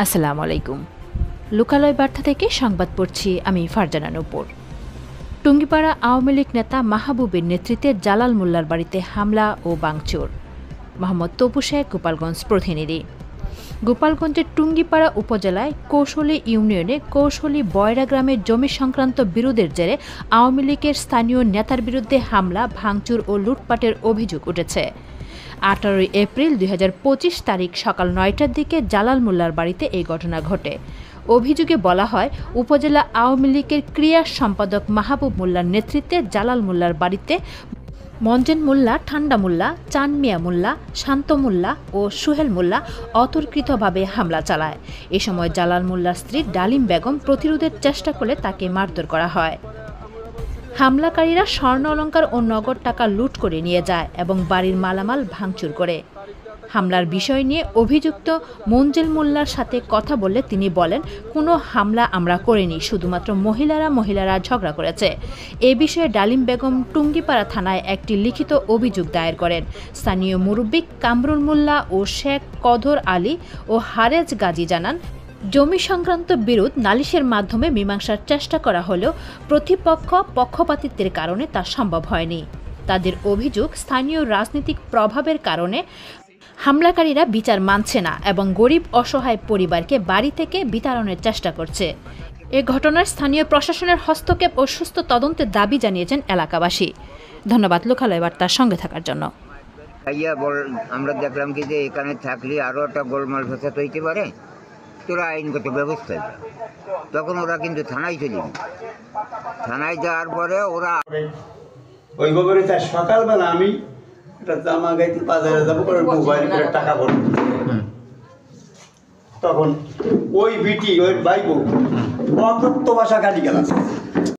আসসালামু আলাইকুম। লোকালয় বার্তা থেকে সংবাদ পড়ছি আমি ফারজানা নূপুর। টুঙ্গিপাড়া আওয়ামী লীগ নেতা মাহবুবের নেতৃত্বে জালাল মোল্লার বাড়িতে হামলা ও ভাঙচুর। মোহাম্মদ তপু শেখ, গোপালগঞ্জ প্রতিনিধি। গোপালগঞ্জের টুঙ্গিপাড়া উপজেলায় কৌশলী ইউনিয়নে কৌশলী বয়রা গ্রামের জমি সংক্রান্ত বিরোধের জেরে আওয়ামী লীগের স্থানীয় নেতার বিরুদ্ধে হামলা, ভাঙচুর ও লুটপাটের অভিযোগ উঠেছে। 18 এপ্রিল 2025 তারিখ সকাল 9টার দিকে জালাল মোল্লার বাড়িতে এই ঘটনা ঘটে। অভিযোগে বলা হয়, উপজেলা আওয়ামী লীগের ক্রিয়া সম্পাদক মাহবুব মোল্লার নেতৃত্বে জালাল মোল্লার বাড়িতে মঞ্জেন মোল্লা, ঠান্ডা মোল্লা, চান মিয়া মোল্লা, শান্ত মোল্লা ও সুহেল মোল্লা অতর্কিতভাবে হামলা চালায়। এ সময় জালাল মোল্লার স্ত্রী ডালিম বেগম প্রতিরোধের চেষ্টা করলে তাকে মারধর করা হয়। হামলাকারীরা স্বর্ণ অলংকার ও নগদ টাকা লুট করে নিয়ে যায় এবং বাড়ির মালামাল ভাঙচুর করে। হামলার বিষয় নিয়ে অভিযুক্ত মঞ্জেল মোল্লার সাথে কথা বললে তিনি বলেন, কোনো হামলা আমরা করিনি, শুধুমাত্র মহিলারা ঝগড়া করেছে। এ বিষয়ে ডালিম বেগম টুঙ্গিপাড়া থানায় একটি লিখিত অভিযোগ দায়ের করেন। স্থানীয় মুরব্বি কামরুল মোল্লা ও শেখ কদর আলী ও হারেজ গাজী জানান, জমি সংক্রান্ত বিরোধ নালিশের মাধ্যমে মীমাংসার চেষ্টা করা হলেও প্রতিপক্ষ পক্ষপাতিত্বের কারণে তা সম্ভব হয়নি। তাদের অভিযোগ, স্থানীয় রাজনৈতিক প্রভাবের কারণে হামলাকারীরা বিচার মানছে না এবং গরিব অসহায় পরিবারকে বাড়ি থেকে বিতাড়নের চেষ্টা করছে। এ ঘটনার স্থানীয় প্রশাসনের হস্তক্ষেপ ও সুস্থ তদন্তের দাবি জানিয়েছেন এলাকাবাসী। ধন্যবাদ লোকালয় বার্তার সঙ্গে থাকার জন্য। আমরা দেখলাম কি যে এখানে থাকলে আরও একটা গোলমাল ফেসাদ হইতে পারে, তোরা আইনগত ব্যবস্থা দেয়। তখন ওরা কিন্তু থানায় চলে যায়। থানায় যাওয়ার পরে ওরা ওই গোবরে তার সকালবেলা আমি একটা জামা গাইতে বাজারে যাবো করে মোবাইল করে টাকা ভরবো, তখন ওই বিটি ওই বাইবো অকথ্য ভাষা গালি গেলাম।